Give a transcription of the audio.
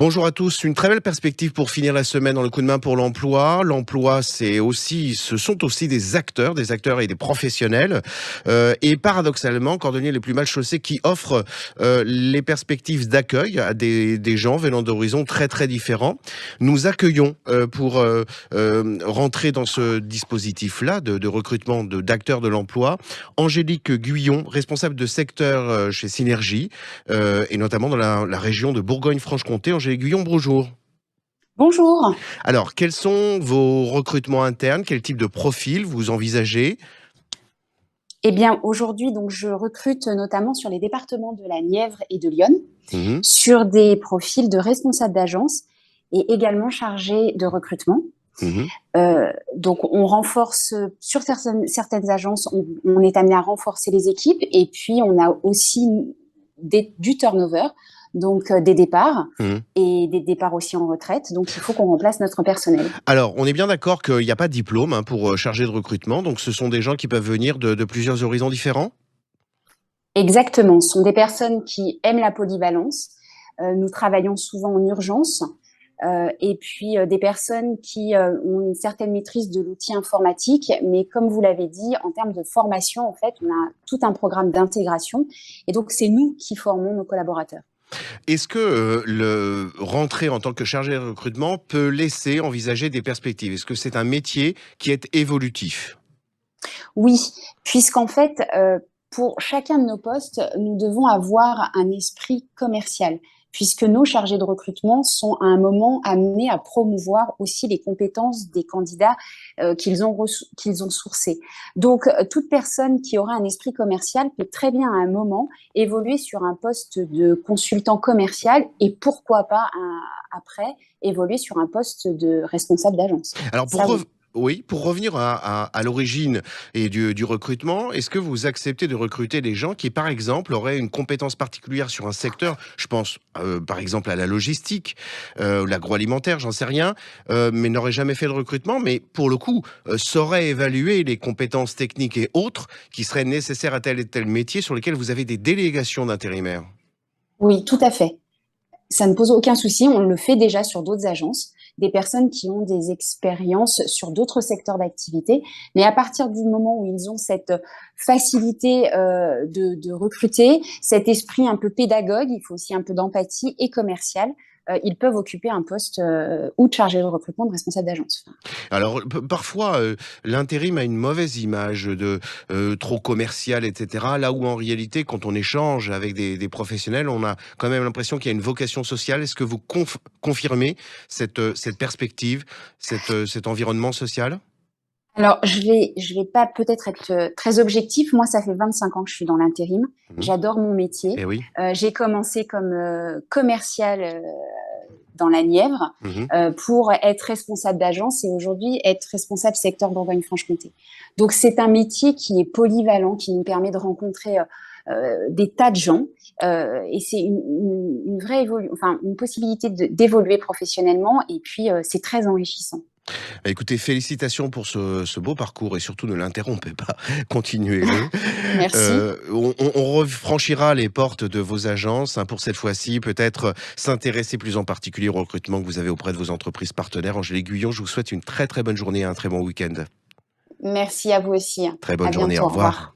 Bonjour à tous. Une très belle perspective pour finir la semaine dans le coup de main pour l'emploi. L'emploi, ce sont aussi des acteurs et des professionnels. Et paradoxalement, cordonniers les plus mal chaussés qui offrent les perspectives d'accueil à des gens venant d'horizons très très différents. Nous accueillons pour rentrer dans ce dispositif-là de recrutement d'acteurs de l'emploi, Angélique Guyon, responsable de secteur chez Synergie, et notamment dans la région de Bourgogne-Franche-Comté. Angélique Guyon, bonjour. Bonjour. Alors, quels sont vos recrutements internes? Quel type de profil vous envisagez? Eh bien, aujourd'hui, donc, je recrute notamment sur les départements de la Nièvre et de l'Yonne, Mhm, sur des profils de responsables d'agence et également chargés de recrutement. mhm. Donc, on renforce sur certaines agences, on est amené à renforcer les équipes et puis on a aussi du turnover, donc des départs Mhm. et des départs aussi en retraite. Donc, il faut qu'on remplace notre personnel. Alors, on est bien d'accord qu'il n'y a pas de diplôme pour chargé de recrutement, donc ce sont des gens qui peuvent venir de plusieurs horizons différents? Exactement, ce sont des personnes qui aiment la polyvalence. Nous travaillons souvent en urgence. Et puis des personnes qui ont une certaine maîtrise de l'outil informatique, mais comme vous l'avez dit, en termes de formation, en fait, on a tout un programme d'intégration, et donc c'est nous qui formons nos collaborateurs. Est-ce que le rentrer en tant que chargé de recrutement peut laisser envisager des perspectives? Est-ce que c'est un métier qui est évolutif? Oui, puisqu'en fait, pour chacun de nos postes, nous devons avoir un esprit commercial, puisque nos chargés de recrutement sont à un moment amenés à promouvoir aussi les compétences des candidats qu'ils ont sourcés. Donc, toute personne qui aura un esprit commercial peut très bien à un moment évoluer sur un poste de consultant commercial et pourquoi pas après évoluer sur un poste de responsable d'agence. Alors Ça, oui. oui, pour revenir à l'origine et du recrutement, est-ce que vous acceptez de recruter des gens qui, par exemple, auraient une compétence particulière sur un secteur? Je pense, par exemple, à la logistique, l'agroalimentaire, j'en sais rien, mais n'auraient jamais fait de recrutement, mais pour le coup, sauraient évaluer les compétences techniques et autres qui seraient nécessaires à tel et tel métier sur lesquels vous avez des délégations d'intérimaires? Oui, tout à fait. Ça ne pose aucun souci, on le fait déjà sur d'autres agences, des personnes qui ont des expériences sur d'autres secteurs d'activité, mais à partir du moment où ils ont cette facilité de recruter, cet esprit un peu pédagogue, il faut aussi un peu d'empathie et commercial, ils peuvent occuper un poste ou de chargé de recrutement, de responsable d'agence. Alors, parfois, l'intérim a une mauvaise image de trop commercial, et cetera. Là où en réalité, quand on échange avec des professionnels, on a quand même l'impression qu'il y a une vocation sociale. Est-ce que vous confirmez cette perspective, cet environnement social? Alors, je vais pas peut-être être très objectif. Moi, ça fait 25 ans que je suis dans l'intérim. Mmh. J'adore mon métier. Eh oui. J'ai commencé comme commerciale dans la Nièvre Mmh. pour être responsable d'agence et aujourd'hui être responsable secteur Bourgogne-Franche-Comté. Donc, c'est un métier qui est polyvalent, qui nous permet de rencontrer des tas de gens et c'est une vraie enfin, une possibilité d'évoluer professionnellement et puis c'est très enrichissant. Bah, écoutez, félicitations pour ce beau parcours et surtout ne l'interrompez pas, continuez-le. Merci. On refranchira les portes de vos agences, pour cette fois-ci, peut-être s'intéresser plus en particulier au recrutement que vous avez auprès de vos entreprises partenaires. Angélique Guyon, je vous souhaite une très, très bonne journée et un très bon week-end. Merci à vous aussi. Très À bonne journée, au bientôt. Au revoir. revoir.